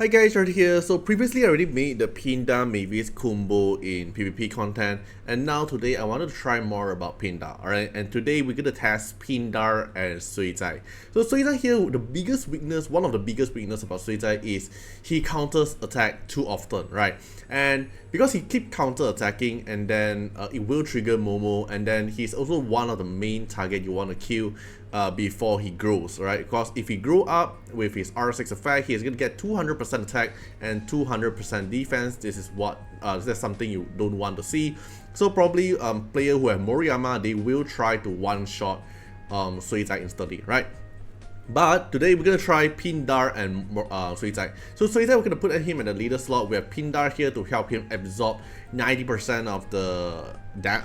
Hi guys, Artiar here. So previously I already made the Pindar Mavis combo in PvP content, and now today I wanted to try more about Pindar, alright? And today we're gonna test Pindar and Suizai. So Suizai here, one of the biggest weakness about Suizai is he counters attack too often, right? And because he keep counter attacking, and then it will trigger Momo, and then he's also one of the main target you want to kill before he grows, right? Because if he grow up with his R6 effect, he's gonna get 200% attack and 200% defense. This is something you don't want to see. So probably player who have Moriyama, they will try to one-shot Suizai instantly, right? But today we're gonna try Pindar and Suizai. So Suizai, we're gonna put him in the leader slot. We have Pindar here to help him absorb 90% of the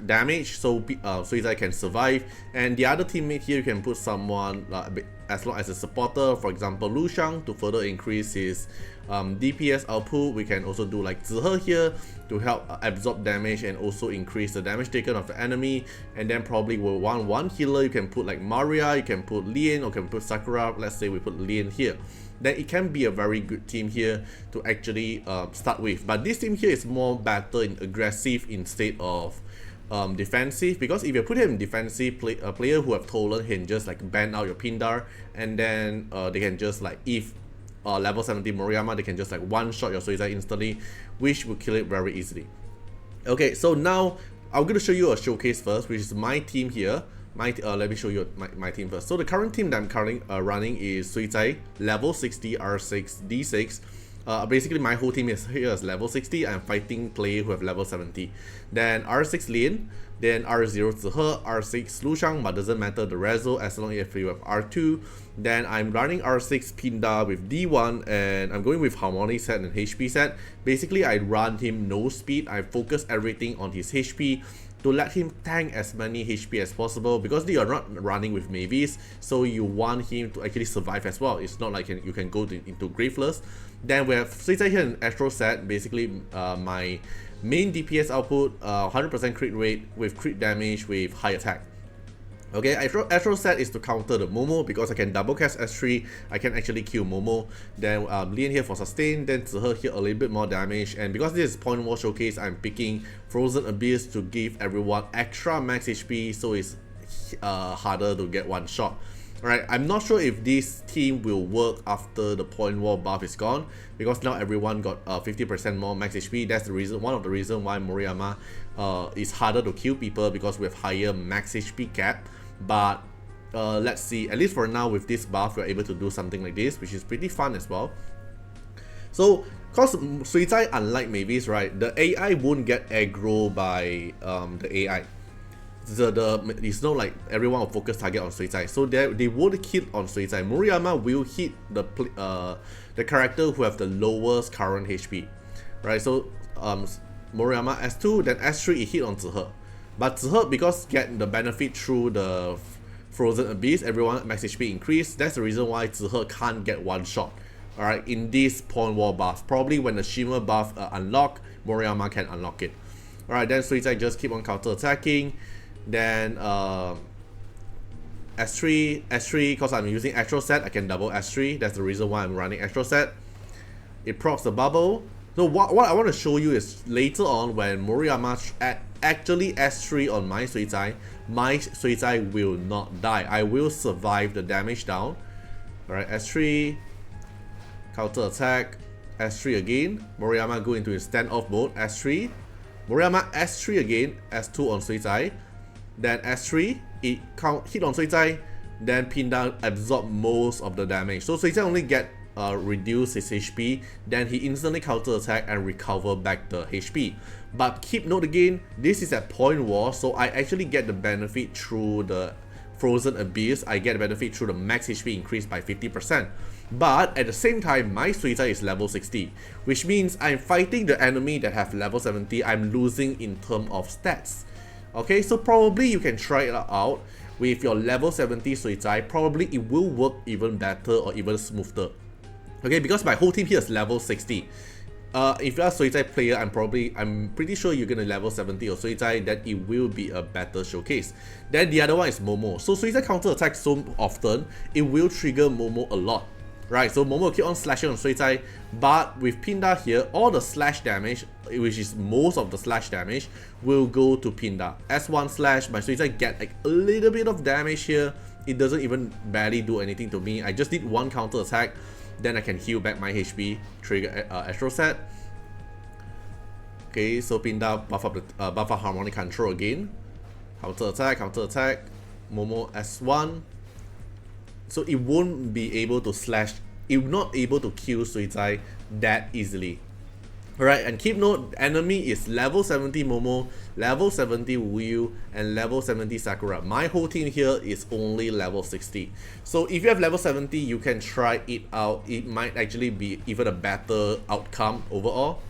damage, so Suizai can survive. And the other teammate here, you can put someone as long as a supporter, for example Lu Shang, to further increase his DPS output. We can also do like Zihe here to help absorb damage and also increase the damage taken of the enemy. And then probably we'll want one healer. You can put like Maria, you can put Lien, or you can put Sakura. Let's say we put Lien here. Then it can be a very good team here to actually start with. But this team here is more better in aggressive instead of defensive, because if you put him in defensive, a player who have Tolan can just like ban out your Pindar, and then they can just like, if level 70 Moriyama, they can just like one-shot your Suizai instantly, which will kill it very easily. Okay, so now I'm going to show you a showcase first, which is my team here. Let me show you my team first. So the current team that I'm currently running is Suizai, level 60, R6, D6. Basically my whole team is here is level 60. I'm fighting player who have level 70. Then R6 Lien, then R0 Zihe, R6 Lu Shang, but doesn't matter the reso as long as you have R2. Then I'm running R6 Pindar with D1, and I'm going with harmonic set and HP set. Basically I run him no speed. I focus everything on his HP to let him tank as many HP as possible, because you are not running with Mavis, so you want him to actually survive as well. It's not like you can go into Graveless. Then we have Suizai here in Astro set. Basically my main DPS output, 100% crit rate with crit damage with high attack. Okay, Astro set is to counter the Momo, because I can double cast S3, I can actually kill Momo. Then Lien here for sustain, then Zihe here a little bit more damage. And because this is point war showcase, I'm picking Frozen Abyss to give everyone extra max HP, so it's harder to get one shot. Alright, I'm not sure if this team will work after the point war buff is gone, because now everyone got 50% more max HP. That's the reason, one of the reasons why Moriyama is harder to kill people, because we have higher max HP cap. But let's see, at least for now with this buff we're able to do something like this, which is pretty fun as well. So cause Suizai, unlike Mavis, right, the AI won't get aggro by the AI. It's not like everyone will focus target on Suizai, so they won't hit on Suizai. Moriyama will hit the character who have the lowest current HP, right? So Moriyama S2, then S3 it hit on Zihe. But Zihe, because get the benefit through the Frozen Abyss, everyone max HP increase. That's the reason why Zihe can't get one shot. Alright, in this point war buff. Probably when the Shimmer buff unlock, Moriyama can unlock it. Alright, then Suizai just keep on counter attacking. Then S3, because I'm using Astro set, I can double S3. That's the reason why I'm running Astro set. It procs the bubble. So what I want to show you is later on when Moriyama actually S3 on my Suizai will not die. I will survive the damage down. Alright, S3, counter attack, S3 again. Moriyama go into his standoff mode, S3. Moriyama S3 again, S2 on Suizai. Then S3, it hit on Suizai, then Pindar absorb most of the damage. So Suizai only get reduce his HP, then he instantly counter attack and recover back the HP. But keep note again, this is at point war, so I actually get the benefit through the Frozen Abyss. I get the benefit through the max HP increase by 50%. But at the same time, my Suizai is level 60, which means I'm fighting the enemy that have level 70. I'm losing in terms of stats. Okay, so probably you can try it out with your level 70 Suizai. Probably it will work even better or even smoother. Okay, because my whole team here is level 60. If you're a Suizai player, I'm pretty sure you're gonna level 70 or Suizai, that it will be a better showcase. Then the other one is Momo. So Suizai counter attack so often, it will trigger Momo a lot. Right, so Momo will keep on slashing on Suizai, but with Pindar here, all the slash damage, which is most of the slash damage, will go to Pindar. S1 slash, my Suizai get like a little bit of damage here. It doesn't even barely do anything to me. I just did one counter attack, then I can heal back my HP, trigger Astro Set. Okay, so Pindar buff up harmonic control again. Counter attack, Momo S1. So it won't be able to slash, it will not able to kill Suizai that easily. Alright, and keep note, enemy is level 70 Momo, level 70 Wuyou, and level 70 Sakura. My whole team here is only level 60. So if you have level 70, you can try it out. It might actually be even a better outcome overall.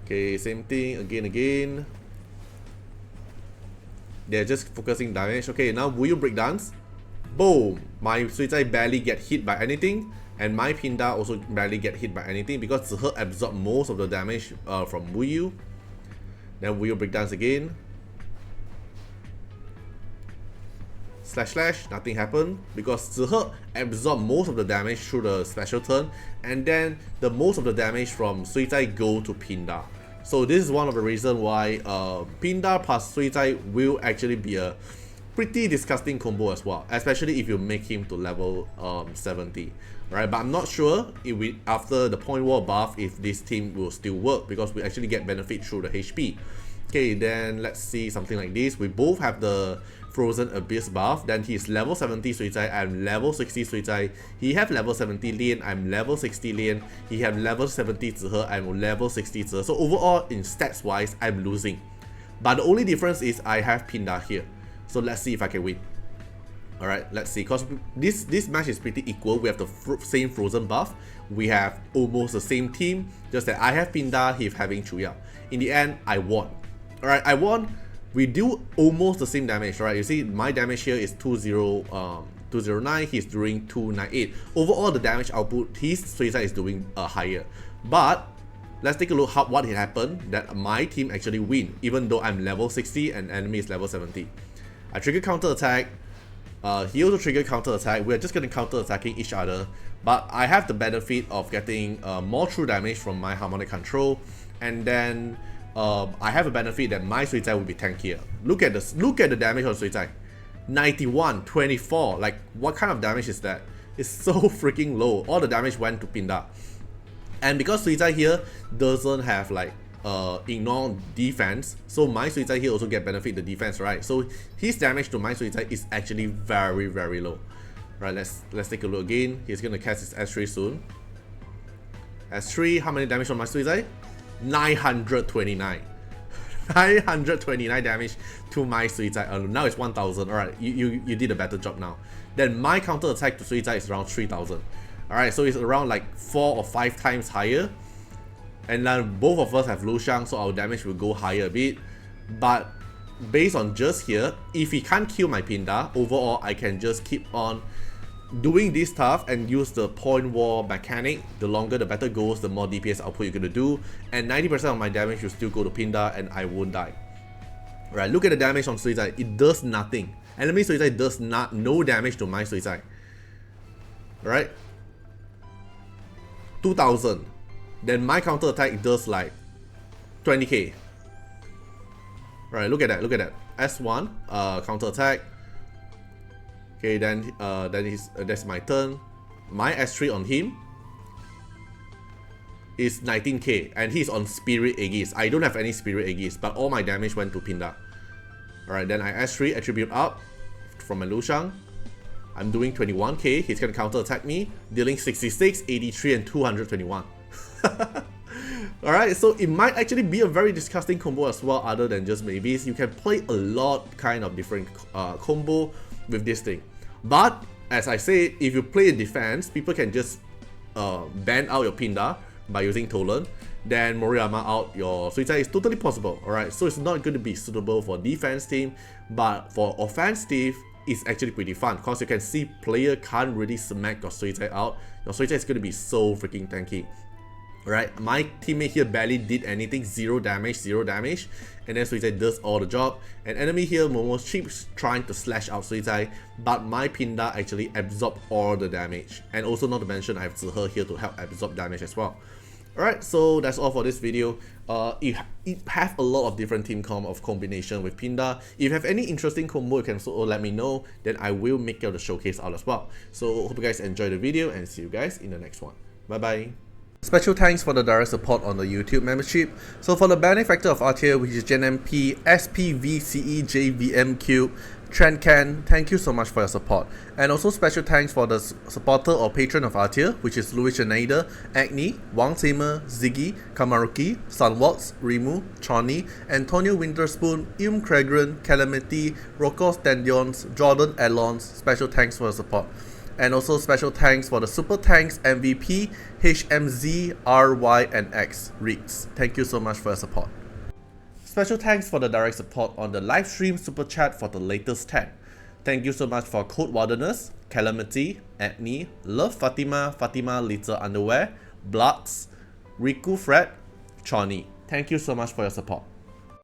Okay, same thing, again. They're just focusing damage. Okay, now Wuyou breakdance. Boom! My Suizai barely get hit by anything, and my Pindar also barely get hit by anything because Zihe absorbed most of the damage from Wuyou. Then Wuyou breakdance again. Slash, nothing happened because Zihe absorbed most of the damage through the special turn, and then the most of the damage from Suizai go to Pindar. So this is one of the reasons why Pindar plus Suizai will actually be a pretty disgusting combo as well, especially if you make him to level 70, right? But I'm not sure if we, after the point war buff, if this team will still work because we actually get benefit through the HP. Okay, then let's see something like this. We both have the Frozen Abyss buff. Then he's level 70 Suizai, I'm level 60 Suizai. He have level 70 Lian, I'm level 60 Lian. He have level 70 Zihe, I'm level 60 Zihe. So overall, in stats wise, I'm losing. But the only difference is I have Pindar here. So let's see if I can win. Alright, let's see. Because this match is pretty equal. We have the same Frozen buff. We have almost the same team. Just that I have Pindar, he's having Chuyao. In the end, I won. Alright, I won. We do almost the same damage, right? You see, my damage here is 209. He's doing 298. Overall, the damage output, his Suizai is doing higher. But let's take a look what happened that my team actually win, even though I'm level 60 and enemy is level 70. I trigger counter attack. He also triggered counter attack. We're just going to counter attacking each other. But I have the benefit of getting more true damage from my harmonic control. And then I have a benefit that my Suizai will be tankier. Look at this. Look at the damage on Suizai. 91, 24. Like, what kind of damage is that? It's so freaking low. All the damage went to Pindar. And because Suizai here doesn't have like ignore defense, so my Suizai here also get benefit the defense, right? So his damage to my Suizai is actually very, very low. Right, let's take a look again. He's gonna cast his S3 soon. S3, how many damage on my Suizai? 929. 929 damage to my Suizai. Now it's 1000. Alright, you did a better job now. Then my counter attack to Suizai is around 3000. Alright, so it's around like 4 or 5 times higher. And then both of us have Lushang, so our damage will go higher a bit. But based on just here, if he can't kill my Pindar, overall I can just keep on doing this stuff and use the point war mechanic. The longer the better goes, the more DPS output you're gonna do. And 90% of my damage will still go to Pindar and I won't die. Right, look at the damage on Suizai. It does nothing. Enemy Suizai does no damage to my Suizai. Right? 2000. Then my counter attack does like 20k. Right, look at that. S1, counter attack. Okay, then that's my turn. My S3 on him is 19k, and he's on Spirit Aegis. I don't have any Spirit Aegis, but all my damage went to Pindar. Alright, then I S3 attribute up from my Lushang. I'm doing 21k. He's gonna counter attack me, dealing 66, 83, and 221. Alright, so it might actually be a very disgusting combo as well, other than just maybes. You can play a lot kind of different combo with this thing. But as I said, if you play defense, people can just ban out your Pindar by using Tolan. Then Moriyama out your Suizai is totally possible. Alright, so it's not going to be suitable for defense team, but for offense team, it's actually pretty fun because you can see player can't really smack your Suizai out. Your Suizai is going to be so freaking tanky. Right, my teammate here barely did anything, 0 damage, 0 damage, and then Suizai does all the job. And enemy here, Momo, keeps trying to slash out Suizai, but my Pindar actually absorbed all the damage. And also not to mention, I have Zihe here to help absorb damage as well. Alright, so that's all for this video. You have a lot of different team combination with Pindar. If you have any interesting combo, you can also let me know, then I will make the showcase out as well. So hope you guys enjoy the video and see you guys in the next one. Bye bye. Special thanks for the direct support on the YouTube membership. So for the benefactor of Artiar, which is GenMP, SPVCEJVMQ, Trendcan, thank you so much for your support. And also special thanks for the supporter or patron of Artiar, which is Louis Schneider, Agni, Wang Tamer, Ziggy, Kamaruki, Sunwalks, Rimu, Choni, Antonio Winterspoon, Cragran, Calamity, Rocco Standions, Jordan Alons. Special thanks for your support. And also special thanks for the Super Tanks MVP, HMZ, RY, and X, Reeds. Thank you so much for your support. Special thanks for the direct support on the live stream super chat for the latest tag. Thank you so much for Code Wardeners, Calamity, Agni, Love Fatima, Fatima Little Underwear, Bloods, Riku Fred, Choni. Thank you so much for your support.